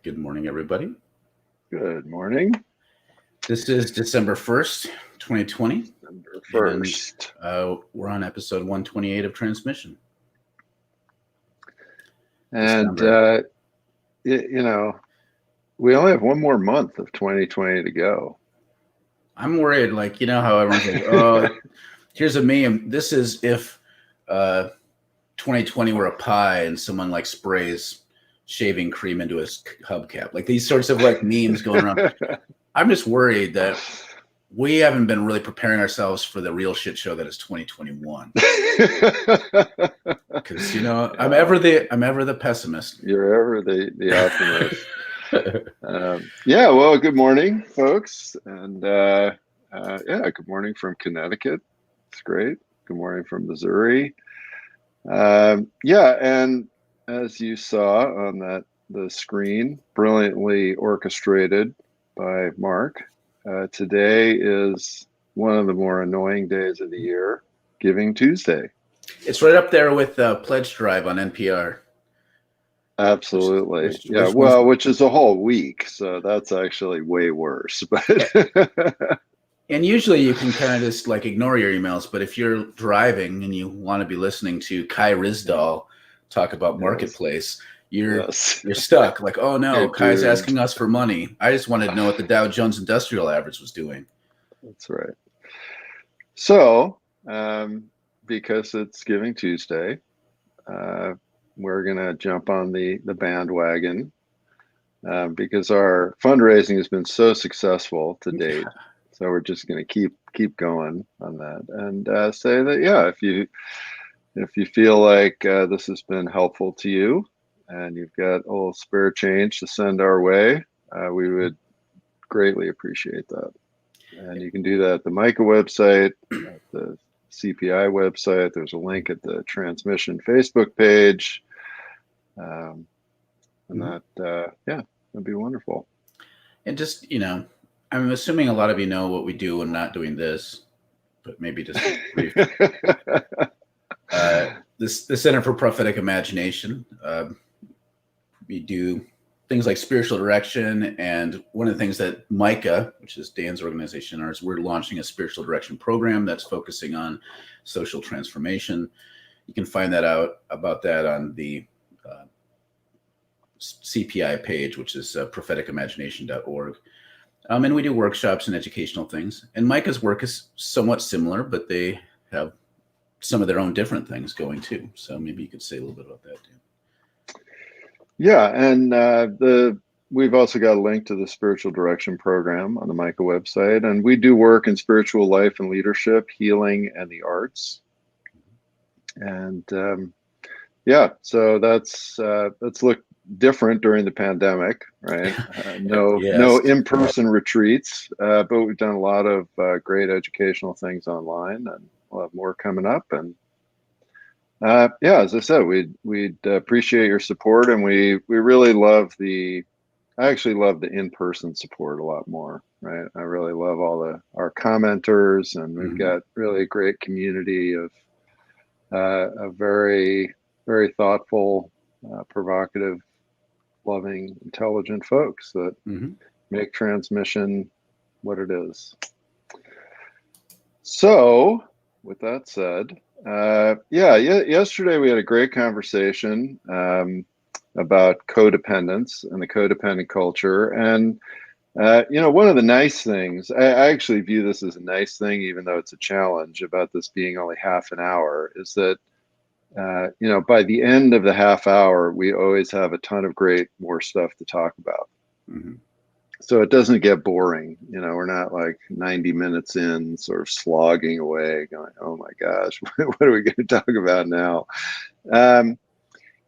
Good morning, everybody. Good morning. This is December 1st, 2020, December and 1st. we're on episode 128 of Transmission. And, December. we only have one more month of 2020 to go. I'm worried, how everyone's like, oh, here's a meme. This is if 2020 were a pie and someone sprays shaving cream into his hubcap. Like these sorts of memes going around. I'm just worried that we haven't been really preparing ourselves for the real shit show that is 2021. Because I'm ever the pessimist. You're ever the optimist. Well, good morning, folks, and good morning from Connecticut. It's great. Good morning from Missouri. And as you saw on the screen, brilliantly orchestrated by Mark. Today is one of the more annoying days of the year, Giving Tuesday. It's right up there with Pledge Drive on NPR. Absolutely. Which is a whole week. So that's actually way worse. But and usually you can kind of just ignore your emails. But if you're driving and you want to be listening to Kai Rizdal talk about Marketplace, you're stuck. Oh no, Kai's asking us for money. I just wanted to know what the Dow Jones Industrial Average was doing. That's right. So, because it's Giving Tuesday, we're going to jump on the bandwagon because our fundraising has been so successful to date. So we're just going to keep going on that and say that, if you feel like this has been helpful to you and you've got a little spare change to send our way, we would greatly appreciate that. And you can do that at the MICA website, at the CPI website. There's a link at the Transmission Facebook page. That'd be wonderful. And just, I'm assuming a lot of you know what we do when not doing this, but maybe just brief. The Center for Prophetic Imagination. We do things like spiritual direction, and one of the things that MICA, which is Dan's organization, is we're launching a spiritual direction program that's focusing on social transformation. You can find that out about that on the CPI page, which is propheticimagination.org. And we do workshops and educational things. And MICA's work is somewhat similar, but they have some of their own different things going too. So maybe you could say a little bit about that too. Yeah, and we've also got a link to the spiritual direction program on the MICA website, and we do work in spiritual life and leadership, healing, and the arts. And so let's look different during the pandemic, right? No in-person retreats, but we've done a lot of great educational things online, and we'll have more coming up. And as I said, we'd appreciate your support, and we really love I actually love the in-person support a lot more, right? I really love our commenters, and we've got really a great community of very, very thoughtful, provocative, loving, intelligent folks that make transmission what it is. So, with that said, yesterday we had a great conversation about codependence and the codependent culture. And, one of the nice things, I actually view this as a nice thing, even though it's a challenge about this being only half an hour, is that, by the end of the half hour, we always have a ton of more stuff to talk about. So it doesn't get boring. We're not 90 minutes in, sort of slogging away, going, oh my gosh, what are we going to talk about now?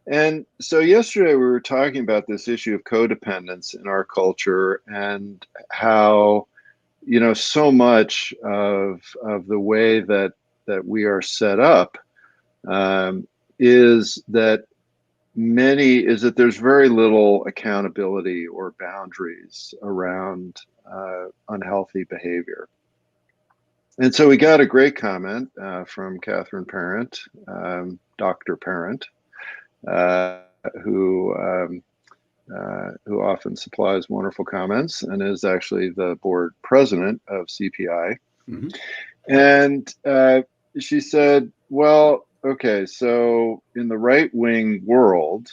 And so yesterday we were talking about this issue of codependence in our culture, and how, so much of the way that we are set up is that there's very little accountability or boundaries around unhealthy behavior. And so we got a great comment from Catherine Parent, Dr. Parent, who who often supplies wonderful comments and is actually the board president of CPI. Mm-hmm. And she said, well, okay, so in the right-wing world,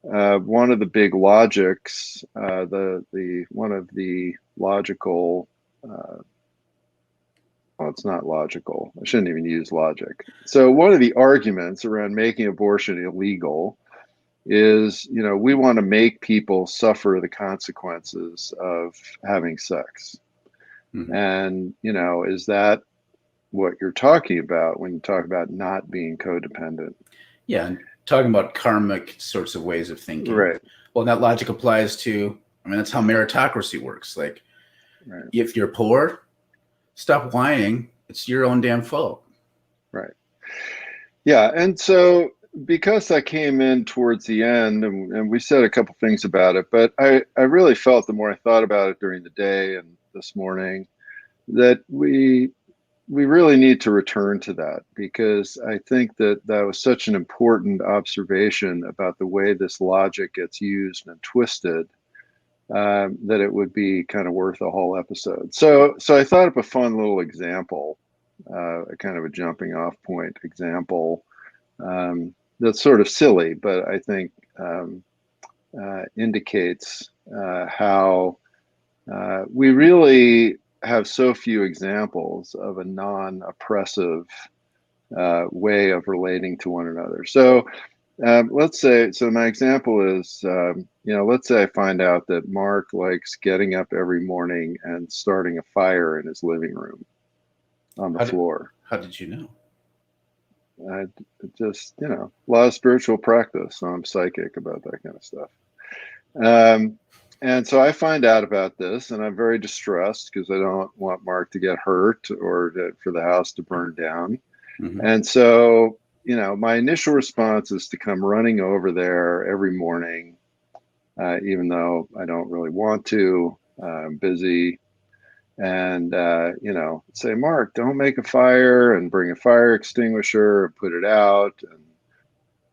one of the big logics, one of the logical, well, it's not logical. I shouldn't even use logic. So one of the arguments around making abortion illegal is, we want to make people suffer the consequences of having sex. Mm-hmm. And, is that what you're talking about when you talk about not being codependent? Yeah, and talking about karmic sorts of ways of thinking. Right. Well, that logic applies to, that's how meritocracy works. Like, right. If you're poor, stop whining. It's your own damn fault. Right. Yeah. And so because I came in towards the end and we said a couple things about it, but I really felt the more I thought about it during the day and this morning that we really need to return to that, because I think that was such an important observation about the way this logic gets used and twisted, that it would be kind of worth a whole episode. So I thought of a fun little example, a kind of a jumping off point example, that's sort of silly, but I think indicates how we really have so few examples of a non-oppressive way of relating to one another. So let's say, my example is, let's say I find out that Mark likes getting up every morning and starting a fire in his living room on the floor. How did you know? I just, a lot of spiritual practice. So I'm psychic about that kind of stuff. And so I find out about this and I'm very distressed because I don't want Mark to get hurt or for the house to burn down. Mm-hmm. And so, my initial response is to come running over there every morning, even though I don't really want to. I'm busy. And, say, Mark, don't make a fire, and bring a fire extinguisher and put it out.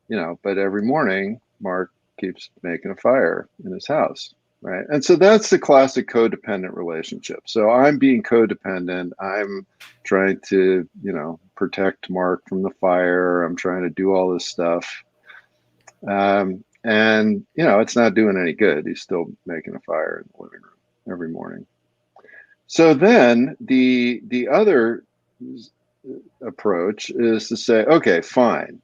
And, but every morning, Mark keeps making a fire in his house. Right. And so that's the classic codependent relationship. So I'm being codependent. I'm trying to, protect Mark from the fire. I'm trying to do all this stuff. And, it's not doing any good. He's still making a fire in the living room every morning. So then the other approach is to say, okay, fine.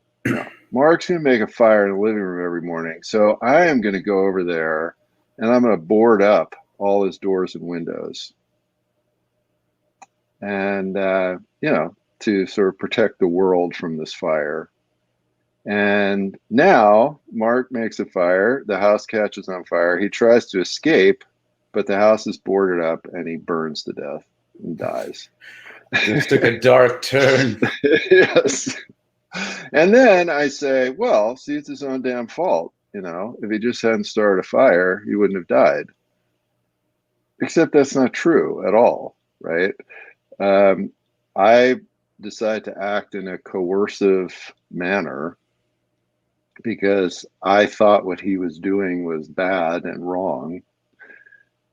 Mark's going to make a fire in the living room every morning. So I am going to go over there and I'm going to board up all his doors and windows. And, to sort of protect the world from this fire. And now Mark makes a fire. The house catches on fire. He tries to escape, but the house is boarded up and he burns to death and dies. This took a dark turn. Yes. And then I say, well, see, it's his own damn fault. If he just hadn't started a fire, he wouldn't have died. Except that's not true at all, right? I decide to act in a coercive manner because I thought what he was doing was bad and wrong.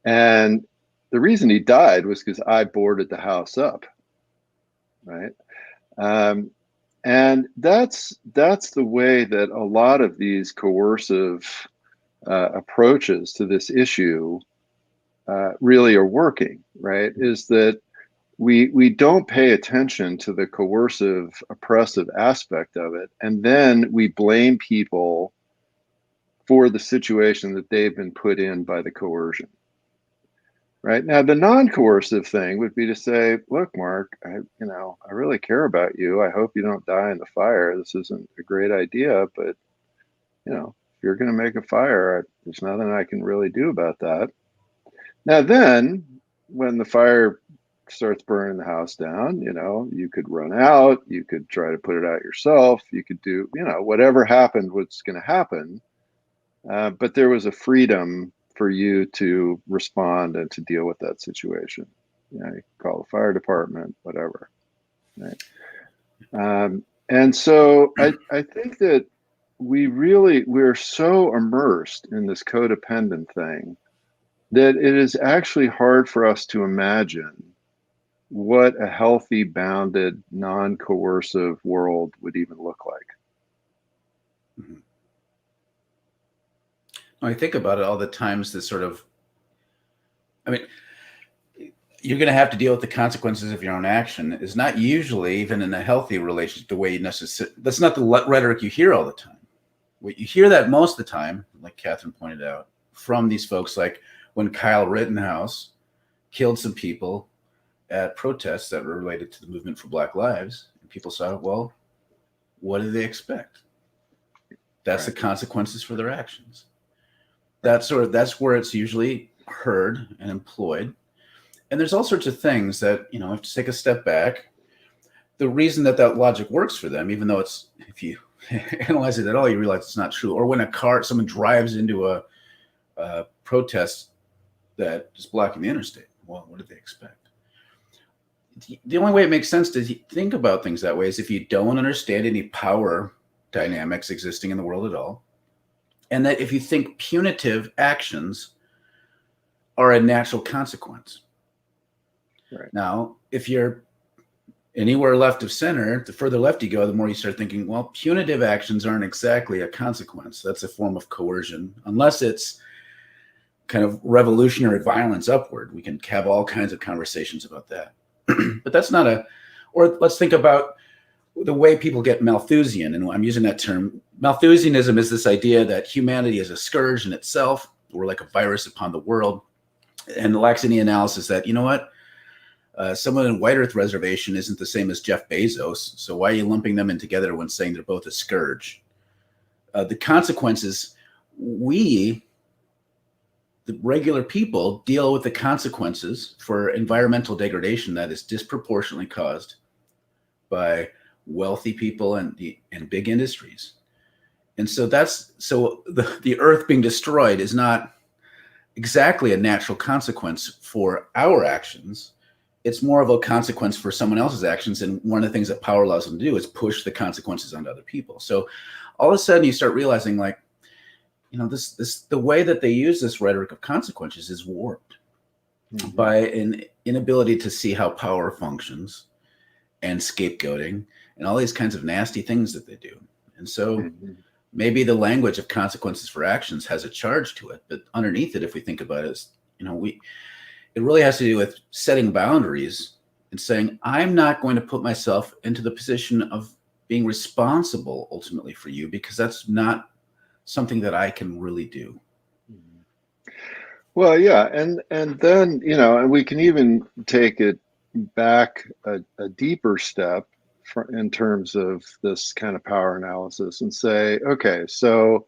And the reason he died was because I boarded the house up, right? And that's the way that a lot of these coercive approaches to this issue really are working, right? Is that we don't pay attention to the coercive, oppressive aspect of it, and then we blame people for the situation that they've been put in by the coercion. Right. Now, the non-coercive thing would be to say, look, Mark, I really care about you. I hope you don't die in the fire. This isn't a great idea, but, if you're going to make a fire, there's nothing I can really do about that. Now, then, when the fire starts burning the house down, you could run out, you could try to put it out yourself, you could do, whatever happened was going to happen. But there was a freedom for you to respond and to deal with that situation. You call the fire department, whatever. Right. And so I think that we're so immersed in this codependent thing that it is actually hard for us to imagine what a healthy, bounded, non-coercive world would even look like. Mhm. I think about it all the times that sort of, I mean, you're going to have to deal with the consequences of your own action is not usually, even in a healthy relationship, the way you necessarily, that's not the rhetoric you hear all the time. What you hear that most of the time, like Catherine pointed out, from these folks, like when Kyle Rittenhouse killed some people at protests that were related to the movement for Black Lives, and people saw, well, what do they expect? That's the consequences for their actions. That's where it's usually heard and employed. And there's all sorts of things that, you know, have to take a step back. The reason that logic works for them, even though it's, if you analyze it at all, you realize it's not true. Or when someone drives into a protest that is blocking the interstate, well, what do they expect? The only way it makes sense to think about things that way is if you don't understand any power dynamics existing in the world at all. And that if you think punitive actions are a natural consequence. Right. Now, if you're anywhere left of center, the further left you go, the more you start thinking, well, punitive actions aren't exactly a consequence. That's a form of coercion, unless it's kind of revolutionary violence upward. We can have all kinds of conversations about that. But that's not or let's think about the way people get Malthusian. And I'm using that term. Malthusianism is this idea that humanity is a scourge in itself. We're like a virus upon the world. And lacks any analysis that, you know what? Someone in White Earth Reservation isn't the same as Jeff Bezos. So why are you lumping them in together when saying they're both a scourge? The consequences, the regular people, deal with the consequences for environmental degradation that is disproportionately caused by wealthy people and big industries. And so the earth being destroyed is not exactly a natural consequence for our actions. It's more of a consequence for someone else's actions. And one of the things that power allows them to do is push the consequences onto other people. So all of a sudden you start realizing, like, you know, the way that they use this rhetoric of consequences is warped by an inability to see how power functions and scapegoating and all these kinds of nasty things that they do. And so maybe the language of consequences for actions has a charge to it, but underneath it, if we think about it, is, you know, it really has to do with setting boundaries and saying, I'm not going to put myself into the position of being responsible ultimately for you, because that's not something that I can really do. Well, yeah, and then, you know, and we can even take it back a deeper step in terms of this kind of power analysis and say, okay, so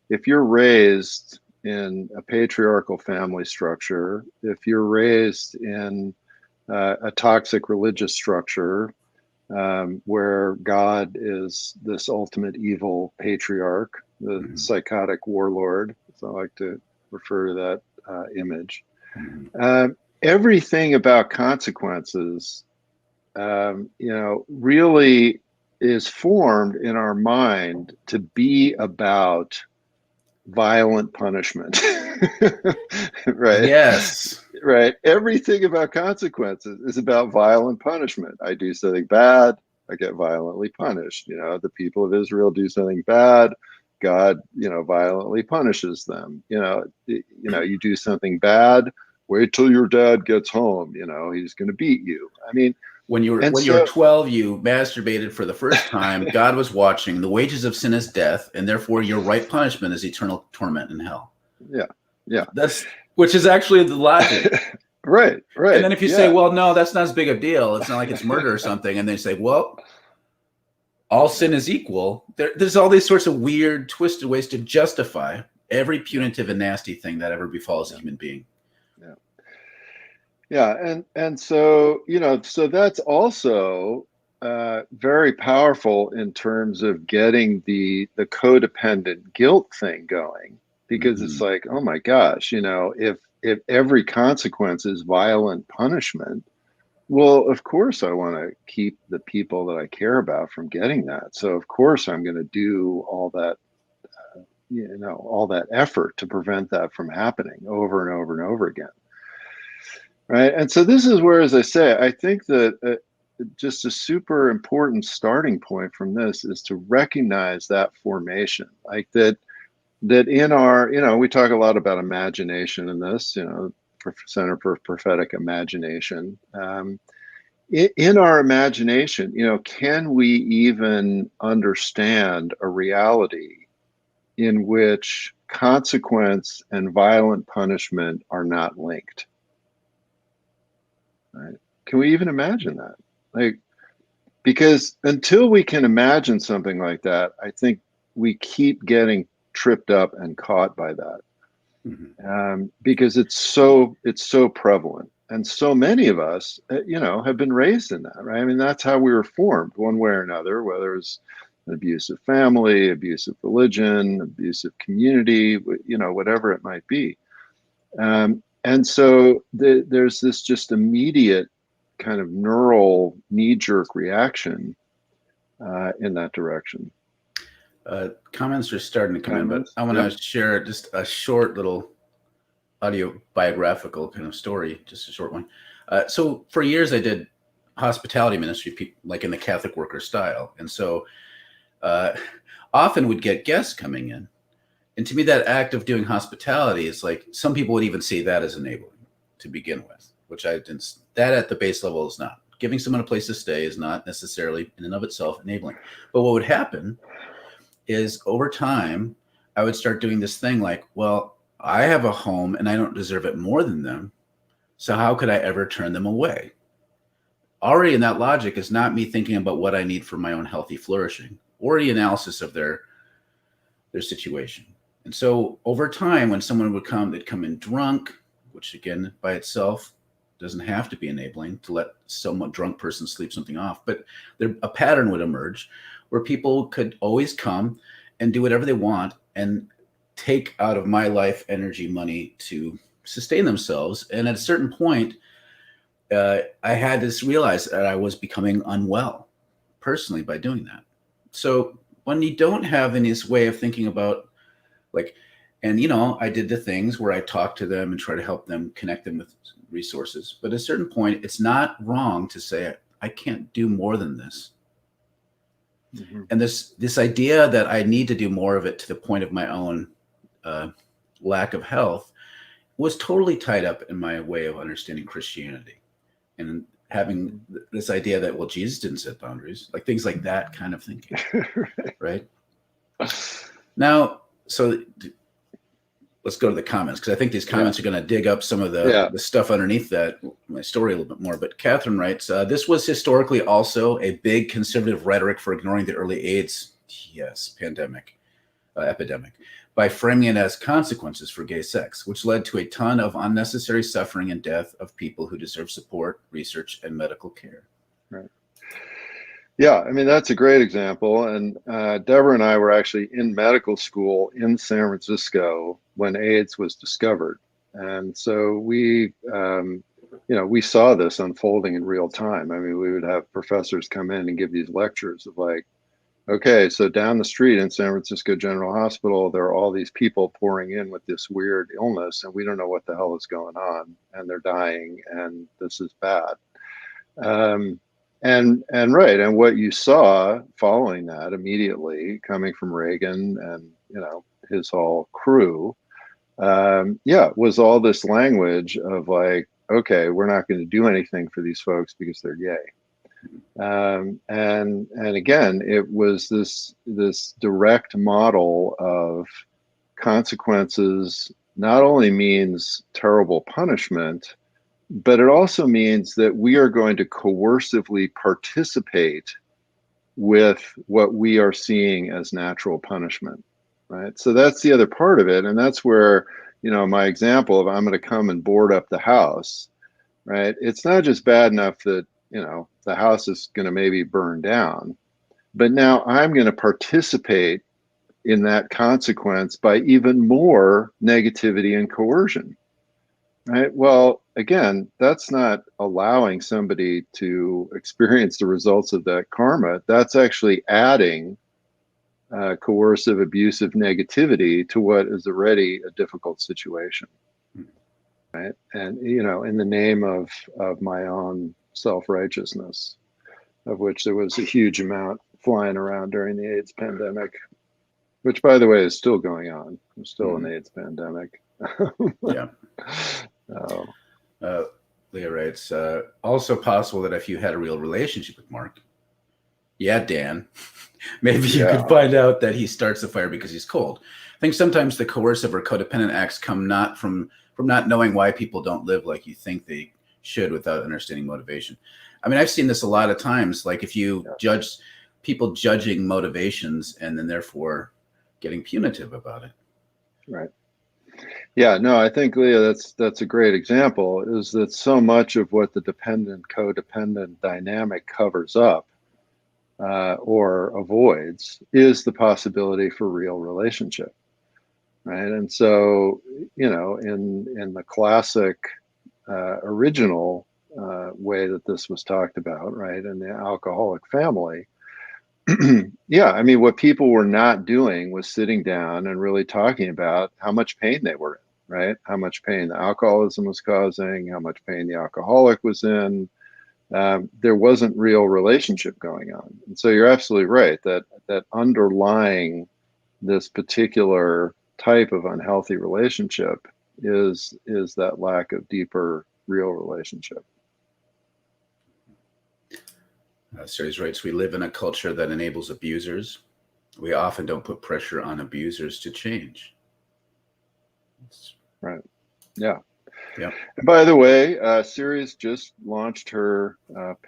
if you're raised in a patriarchal family structure, if you're raised in a toxic religious structure where God is this ultimate evil patriarch, the psychotic warlord, as I like to refer to that image. Everything about consequences, you know, really is formed in our mind to be about violent punishment. Right? Yes. Right. Everything about consequences is about violent punishment. I do something bad, I get violently punished. You know, the people of Israel do something bad, God, you know, violently punishes them. You do something bad, wait till your dad gets home, you know, he's going to beat you. I mean, when you were 12, you masturbated for the first time. God was watching. The wages of sin is death, and therefore your right punishment is eternal torment in hell. Yeah. Which is actually the logic. Right. And then if you say, well, no, that's not as big a deal, it's not like it's murder or something, and they say, well, all sin is equal. There's all these sorts of weird, twisted ways to justify every punitive and nasty thing that ever befalls a human being. Yeah, and so, you know, so that's also very powerful in terms of getting the codependent guilt thing going, because it's like, oh my gosh, you know, if every consequence is violent punishment, well, of course I want to keep the people that I care about from getting that. So of course I'm going to do all that all that effort to prevent that from happening over and over and over again. Right. And so this is where, as I say, I think that just a super important starting point from this is to recognize that formation, like that in our, we talk a lot about imagination in this, Center for Prophetic Imagination. In our imagination, can we even understand a reality in which consequence and violent punishment are not linked? Right? Can we even imagine that? Like, because until we can imagine something like that, I think we keep getting tripped up and caught by that. Because it's so prevalent, and so many of us, have been raised in that, right? I mean, that's how we were formed, one way or another, whether it's an abusive family, abusive religion, abusive community, whatever it might be. And so there's this just immediate kind of neural knee-jerk reaction in that direction. Comments are starting to come in, but I want to share just a short little audio biographical kind of story, just a short one. So for years I did hospitality ministry, like in the Catholic worker style. And so often would get guests coming in. And to me, that act of doing hospitality is like, some people would even see that as enabling to begin with, which I didn't, that at the base level is not. Giving someone a place to stay is not necessarily in and of itself enabling. But what would happen is over time, I would start doing this thing like, well, I have a home and I don't deserve it more than them. So how could I ever turn them away? Already in that logic is not me thinking about what I need for my own healthy flourishing or the analysis of their situation. And so over time, when someone would come, they'd come in drunk, which again, by itself, doesn't have to be enabling to let someone drunk person sleep something off, but a pattern would emerge where people could always come and do whatever they want and take out of my life energy, money to sustain themselves. And at a certain point, I had to realize that I was becoming unwell personally by doing that. So when you don't have any way of thinking about like, and I did the things where I talked to them and try to help them, connect them with resources. But at a certain point, it's not wrong to say, I can't do more than this. Mm-hmm. And this idea that I need to do more of it to the point of my own lack of health was totally tied up in my way of understanding Christianity and having this idea that, well, Jesus didn't set boundaries, like things like that kind of thinking. Right. Now, so let's go to the comments, because I think these comments are going to dig up some of the stuff underneath that, my story a little bit more. But Catherine writes, this was historically also a big conservative rhetoric for ignoring the early AIDS, epidemic, by framing it as consequences for gay sex, which led to a ton of unnecessary suffering and death of people who deserve support, research, and medical care. Right. Yeah, I mean, that's a great example. And Deborah and I were actually in medical school in San Francisco when AIDS was discovered. And so we saw this unfolding in real time. I mean, we would have professors come in and give these lectures of like, okay, so down the street in San Francisco General Hospital, there are all these people pouring in with this weird illness, and we don't know what the hell is going on, and they're dying, and this is bad. And right, and what you saw following that immediately coming from Reagan and his whole crew, was all this language of like, okay, we're not going to do anything for these folks because they're gay. And again, it was this direct model of consequences not only means terrible punishment, but it also means that we are going to coercively participate with what we are seeing as natural punishment, right? So that's the other part of it. And that's where, my example of I'm going to come and board up the house, right? It's not just bad enough that, the house is going to maybe burn down, but now I'm going to participate in that consequence by even more negativity and coercion. Right. Well, again, that's not allowing somebody to experience the results of that karma. That's actually adding coercive, abusive negativity to what is already a difficult situation, right? And in the name of my own self-righteousness, of which there was a huge amount flying around during the AIDS pandemic, which, by the way, is still going on. There's still an AIDS pandemic. Yeah. Oh. Leah writes, also possible that if you had a real relationship with Mark, yeah, Dan, maybe you could find out that he starts the fire because he's cold. I think sometimes the coercive or codependent acts come not from not knowing why people don't live like you think they should without understanding motivation. I mean, I've seen this a lot of times, like if you judge people judging motivations and then therefore getting punitive about it. Right. Yeah, no, I think, Leah, that's a great example, is that so much of what the dependent codependent dynamic covers up or avoids is the possibility for real relationship, right? And so, in the classic original way that this was talked about, right, in the alcoholic family, yeah, I mean, what people were not doing was sitting down and really talking about how much pain they were in, right? How much pain the alcoholism was causing, how much pain the alcoholic was in. There wasn't real relationship going on. And so you're absolutely right that underlying this particular type of unhealthy relationship is that lack of deeper real relationship. Series writes, we live in a culture that enables abusers. We often don't put pressure on abusers to change. Right. Yeah. Yeah. And by the way, Sirius just launched her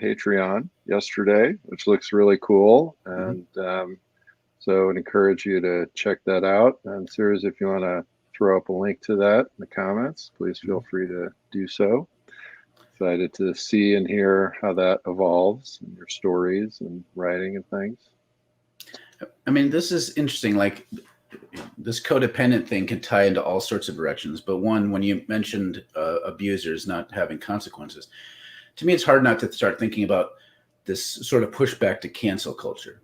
Patreon yesterday, which looks really cool. And so I'd encourage you to check that out. And Sirius, if you want to throw up a link to that in the comments, please feel free to do so. Excited to see and hear how that evolves in your stories and writing and things. I mean, this is interesting. Like this codependent thing can tie into all sorts of directions. But one, when you mentioned abusers not having consequences, to me, it's hard not to start thinking about this sort of pushback to cancel culture.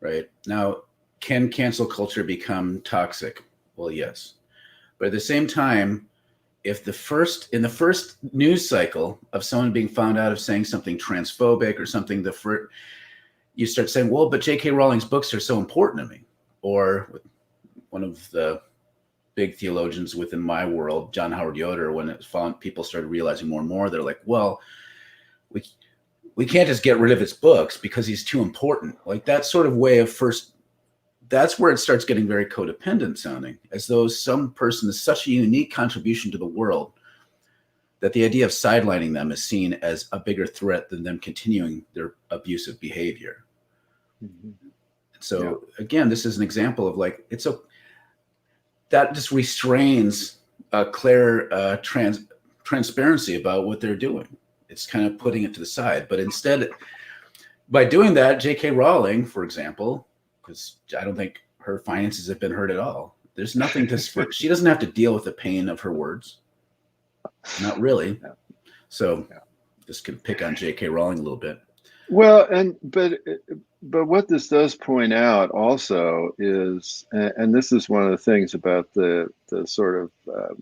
Right now, can cancel culture become toxic? Well, yes. But at the same time, if in the first news cycle of someone being found out of saying something transphobic or something, you start saying, well, but J.K. Rowling's books are so important to me. Or one of the big theologians within my world, John Howard Yoder, when people started realizing more and more, they're like, well, we can't just get rid of his books because he's too important. Like that sort of way of that's where it starts getting very codependent sounding, as though some person is such a unique contribution to the world that the idea of sidelining them is seen as a bigger threat than them continuing their abusive behavior. So again, this is an example of like, that just restrains clear transparency about what they're doing. It's kind of putting it to the side. But instead, by doing that, J.K. Rowling, for example, because I don't think her finances have been hurt at all. There's nothing she doesn't have to deal with the pain of her words. Not really. So just can pick on J.K. Rowling a little bit. Well, but what this does point out also is, and this is one of the things about the sort of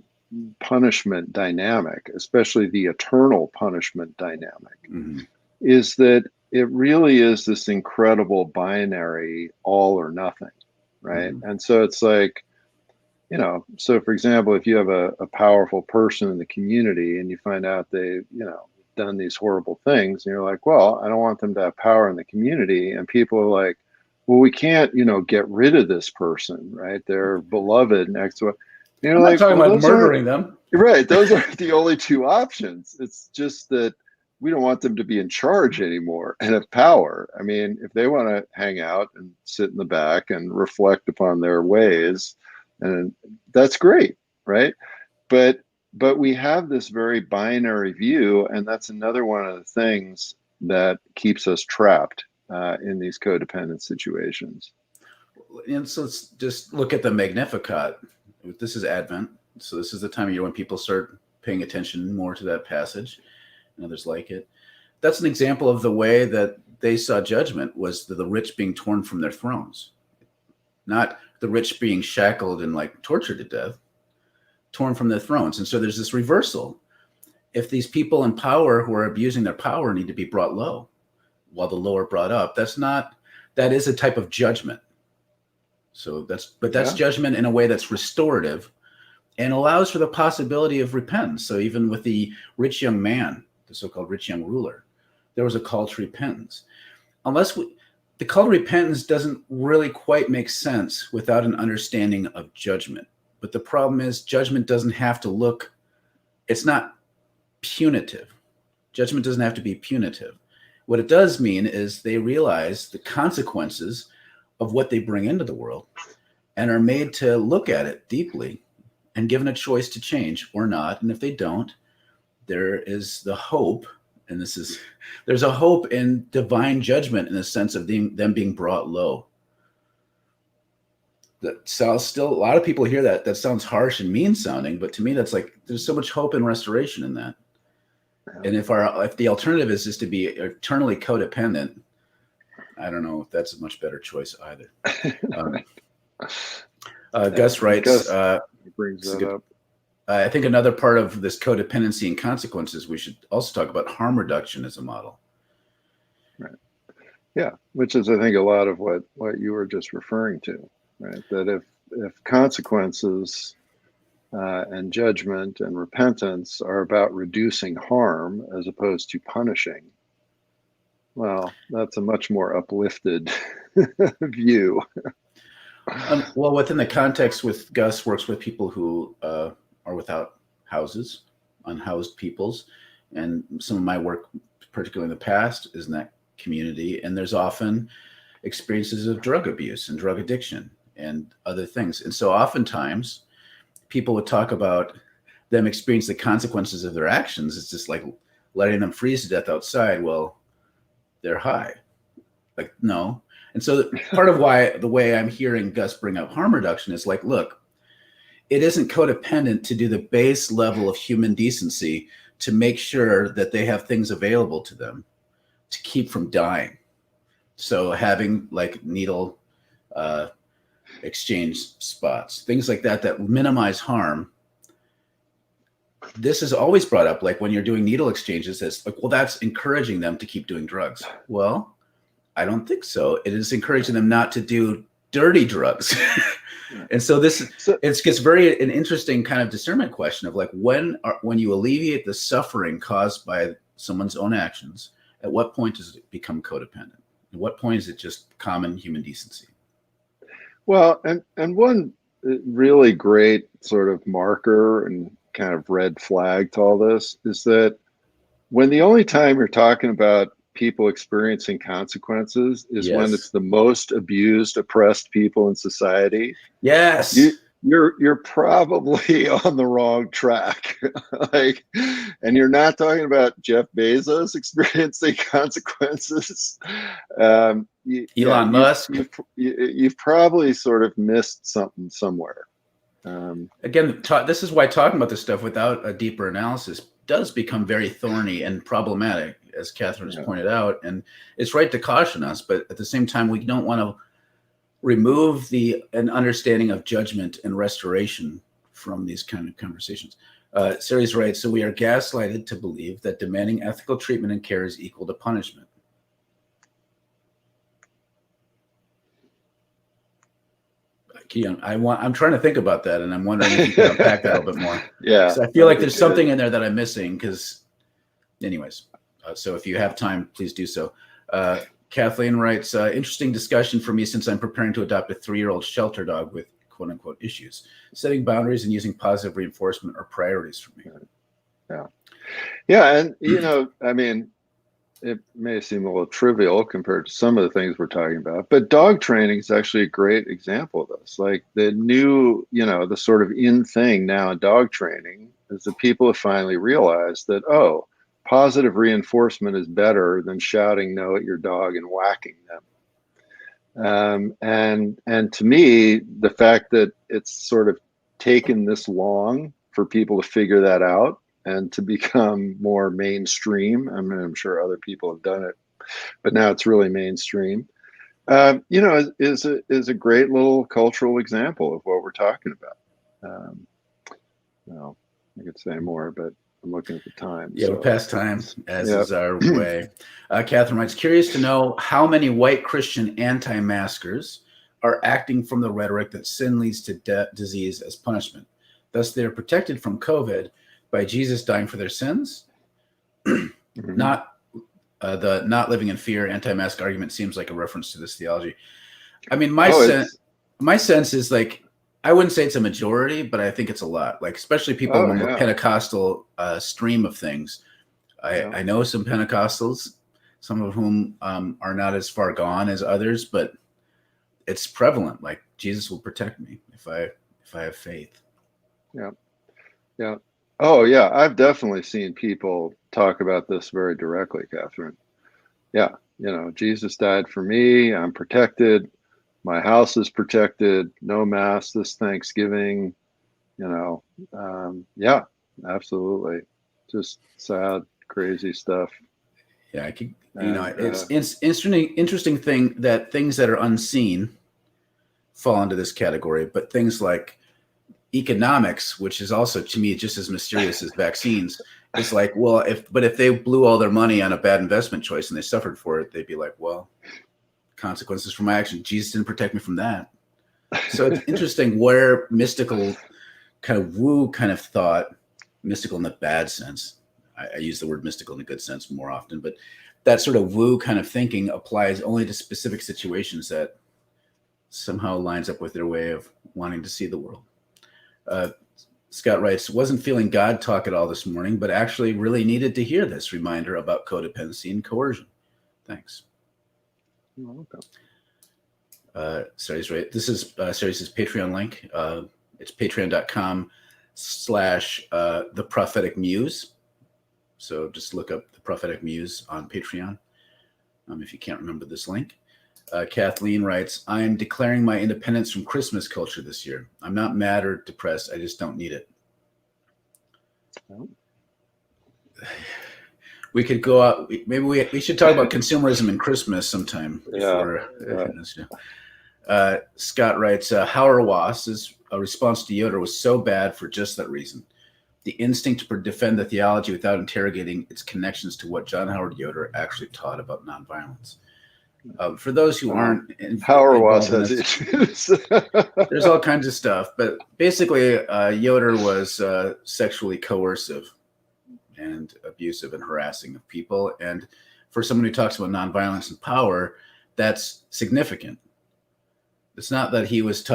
punishment dynamic, especially the eternal punishment dynamic, is that it really is this incredible binary all or nothing, right? And so it's like, so for example, if you have a powerful person in the community and you find out they, done these horrible things, and you're like, well, I don't want them to have power in the community. And people are like, well, we can't, get rid of this person, right? They're beloved next to it. You're I'm like, not talking about murdering them. Right. Those aren't the only two options. It's just that we don't want them to be in charge anymore and have power. I mean, if they want to hang out and sit in the back and reflect upon their ways, and that's great, right? But we have this very binary view, and that's another one of the things that keeps us trapped in these codependent situations. And so let's just look at the Magnificat. This is Advent, so this is the time of year when people start paying attention more to that passage, and others like it. That's an example of the way that they saw judgment, was the rich being torn from their thrones. not the rich being shackled and like tortured to death, torn from their thrones. And so there's this reversal. If these people in power who are abusing their power need to be brought low while the low are brought up, that is a type of judgment. So that's judgment in a way that's restorative and allows for the possibility of repentance. So even with the rich young man, the so-called rich young ruler, there was a call to repentance. The call to repentance doesn't really quite make sense without an understanding of judgment. But the problem is judgment doesn't have to look, it's not punitive. Judgment doesn't have to be punitive. What it does mean is they realize the consequences of what they bring into the world and are made to look at it deeply and given a choice to change or not. And if they don't, there is the hope, and there's a hope in divine judgment in the sense of them being brought low. That sounds still, a lot of people hear that sounds harsh and mean sounding, but to me that's like there's so much hope and restoration in that. And if the alternative is just to be eternally codependent, I don't know if that's a much better choice either. Gus writes, brings that up. I think another part of this codependency and consequences, we should also talk about harm reduction as a model. Right. Yeah, which is, I think, a lot of what you were just referring to, right? That if consequences and judgment and repentance are about reducing harm as opposed to punishing, well, that's a much more uplifted view. Well, within the context with Gus works with people who are without houses, unhoused peoples, and some of my work, particularly in the past, is in that community. And there's often experiences of drug abuse and drug addiction and other things. And so oftentimes people would talk about them experience the consequences of their actions. It's just like letting them freeze to death outside. Well, they're high. Like, no. And so part of why the way I'm hearing Gus bring up harm reduction is like, look, it isn't codependent to do the base level of human decency to make sure that they have things available to them to keep from dying. So having like needle exchange spots, things like that minimize harm. This is always brought up, like when you're doing needle exchanges, as like, well, that's encouraging them to keep doing drugs. Well, I don't think so. It is encouraging them not to do dirty drugs. And so it gets an interesting kind of discernment question of like, when you alleviate the suffering caused by someone's own actions, at what point does it become codependent? At what point is it just common human decency? Well, and one really great sort of marker and kind of red flag to all this is that when the only time you're talking about people experiencing consequences is when it's the most abused, oppressed people in society. Yes. You're probably on the wrong track. Like, and you're not talking about Jeff Bezos experiencing consequences. Elon Musk. You've probably sort of missed something somewhere. Again, this is why talking about this stuff without a deeper analysis does become very thorny and problematic, as Catherine has pointed out. And it's right to caution us, but at the same time, we don't want to remove an understanding of judgment and restoration from these kind of conversations. Sari's right. So we are gaslighted to believe that demanding ethical treatment and care is equal to punishment. I'm trying to think about that, and I'm wondering if you can unpack that a little bit more. Yeah. I feel like there's something in there that I'm missing anyways, so if you have time, please do so. Kathleen writes, interesting discussion for me since I'm preparing to adopt a 3-year-old shelter dog with quote unquote issues. Setting boundaries and using positive reinforcement are priorities for me. Yeah. Yeah. And, I mean, it may seem a little trivial compared to some of the things we're talking about, but dog training is actually a great example of this. Like the new, the sort of in thing now in dog training is that people have finally realized that, positive reinforcement is better than shouting no at your dog and whacking them. And to me, the fact that it's sort of taken this long for people to figure that out and to become more mainstream. I mean, I'm sure other people have done it, but now it's really mainstream. Is a great little cultural example of what we're talking about. Well, I could say more, but I'm looking at the time. Yeah, we're So past time, as yeah. is our way. Catherine writes, curious to know how many white Christian anti-maskers are acting from the rhetoric that sin leads to disease as punishment. Thus, they are protected from COVID by Jesus dying for their sins. Mhm. Not the not living in fear anti-mask argument seems like a reference to this theology. I mean, my sense is like, I wouldn't say it's a majority, but I think it's a lot. Like, especially people in the more Pentecostal stream of things. I know some Pentecostals, some of whom are not as far gone as others, but it's prevalent. Like, Jesus will protect me if I have faith. Yeah. Yeah. Oh, yeah. I've definitely seen people talk about this very directly, Catherine. Yeah. Jesus died for me. I'm protected. My house is protected. No mass this Thanksgiving. Yeah, absolutely. Just sad, crazy stuff. Yeah, I could. And It's interesting thing that things that are unseen fall into this category, but things like economics, which is also to me just as mysterious as vaccines, it's like, well, if they blew all their money on a bad investment choice and they suffered for it, they'd be like, well, consequences for my action. Jesus didn't protect me from that. So it's interesting where mystical kind of woo kind of thought, mystical in the bad sense. I use the word mystical in a good sense more often, but that sort of woo kind of thinking applies only to specific situations that somehow lines up with their way of wanting to see the world. Scott writes, wasn't feeling God talk at all this morning, but actually really needed to hear this reminder about codependency and coercion. Thanks. Sarah's right. This is Sarah's Patreon link. It's patreon.com/the prophetic muse. So just look up the prophetic muse on Patreon if you can't remember this link. Kathleen writes, I am declaring my independence from Christmas culture this year. I'm not mad or depressed. I just don't need it. We could go out. Maybe we should talk about consumerism and Christmas sometime. Scott writes, Hauerwas' response to Yoder was so bad for just that reason. The instinct to defend the theology without interrogating its connections to what John Howard Yoder actually taught about nonviolence. For those who aren't Hauerwas has issues. There's all kinds of stuff, but basically Yoder was sexually coercive and abusive and harassing of people. And for someone who talks about nonviolence and power, that's significant. It's not that he was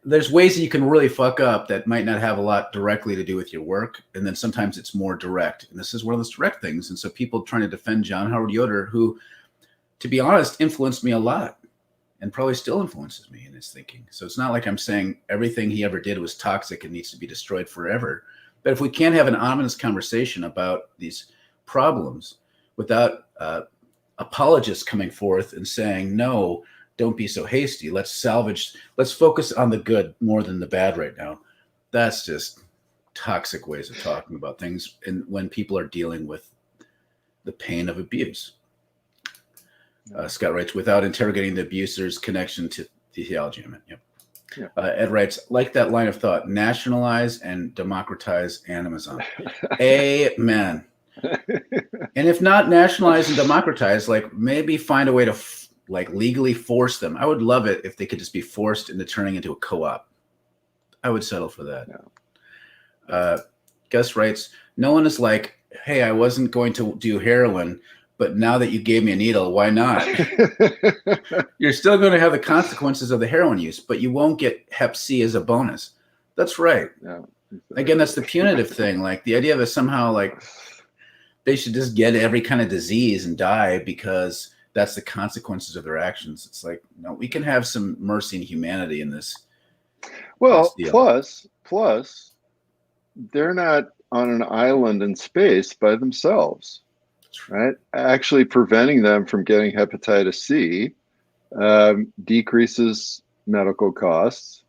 there's ways that you can really fuck up that might not have a lot directly to do with your work. And then sometimes it's more direct. And this is one of those direct things. And so people trying to defend John Howard Yoder, who, to be honest, influenced me a lot and probably still influences me in his thinking. So it's not like I'm saying everything he ever did was toxic and needs to be destroyed forever. But if we can't have an ominous conversation about these problems without apologists coming forth and saying, no, don't be so hasty. Let's focus on the good more than the bad right now. That's just toxic ways of talking about things. And when people are dealing with the pain of abuse. Scott writes, without interrogating the abuser's connection to the theology. Yep. Yeah. Ed writes, like that line of thought, nationalize and democratize animism. Amen. And if not nationalize and democratize, like maybe find a way to legally force them. I would love it if they could just be forced into turning into a co-op. I would settle for that. Yeah. Gus writes, no one is like, hey, I wasn't going to do heroin, but now that you gave me a needle, why not? You're still going to have the consequences of the heroin use, but you won't get Hep C as a bonus. That's right. Yeah, exactly. Again, that's the punitive thing. Like the idea that somehow like they should just get every kind of disease and die because that's the consequences of their actions. It's like, no, we can have some mercy and humanity in this. Well, plus, they're not on an island in space by themselves. Right, actually preventing them from getting hepatitis C decreases medical costs,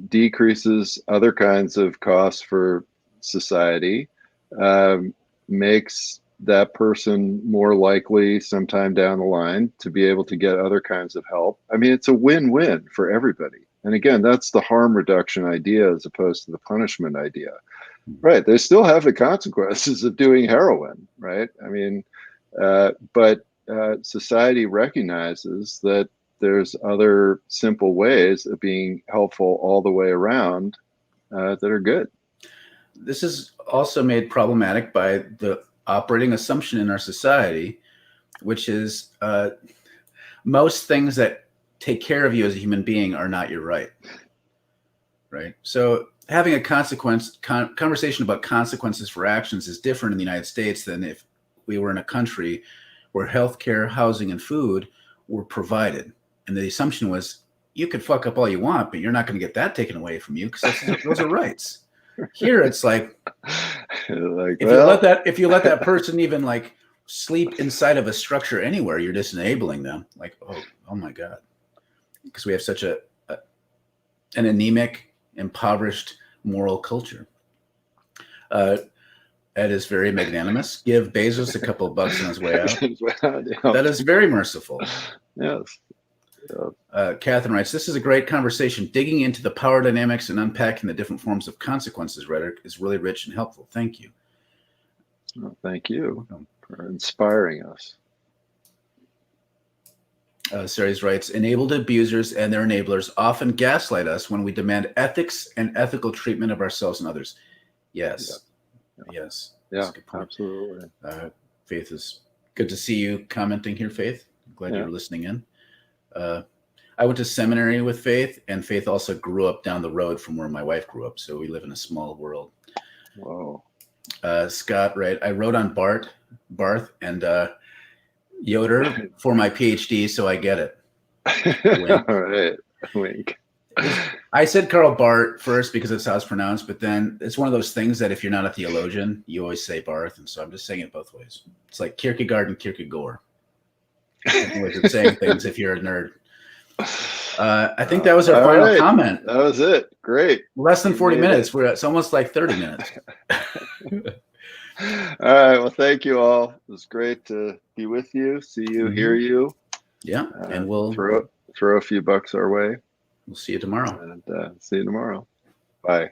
decreases other kinds of costs for society, makes that person more likely sometime down the line to be able to get other kinds of help. I mean, it's a win-win for everybody. And again, that's the harm reduction idea as opposed to the punishment idea. Right. They still have the consequences of doing heroin, right? I mean, but society recognizes that there's other simple ways of being helpful all the way around that are good. This is also made problematic by the operating assumption in our society, which is most things that take care of you as a human being are not your right. Right. So having a conversation about consequences for actions is different in the United States than if we were in a country where healthcare, housing, and food were provided. And the assumption was you could fuck up all you want, but you're not going to get that taken away from you because those are rights. Here it's like, if you let that person even like sleep inside of a structure anywhere, you're just enabling them. Like, oh my God. Because we have such an anemic, impoverished moral culture. That is very magnanimous. Give Bezos a couple of bucks on his way out. Yeah. That is very merciful. Yes. Catherine writes, this is a great conversation. Digging into the power dynamics and unpacking the different forms of consequences rhetoric is really rich and helpful. Thank you. Well, thank you for inspiring us. Ceres writes, enabled abusers and their enablers often gaslight us when we demand ethics and ethical treatment of ourselves and others. Yes. Yeah. Yes. Yeah, absolutely. Faith, is good to see you commenting here, Faith. I'm glad you were listening in. I went to seminary with Faith, and Faith also grew up down the road from where my wife grew up. So we live in a small world. Whoa. Scott, right? I wrote on Barth, and Yoder for my PhD, so I get it. Wink. All right. Wink. I said Karl Barth first because it's how it's pronounced, but then it's one of those things that if you're not a theologian, you always say Barth, and so I'm just saying it both ways. It's like Kierkegaard and Kierkegaard. Ways of saying things if you're a nerd. I think that was our final comment. That was it. Great. Less than 40 minutes. It's almost like 30 minutes. All right. Well, thank you all. It was great to be with you, see you, hear you. Yeah. And we'll throw a few bucks our way. We'll see you tomorrow. And see you tomorrow. Bye.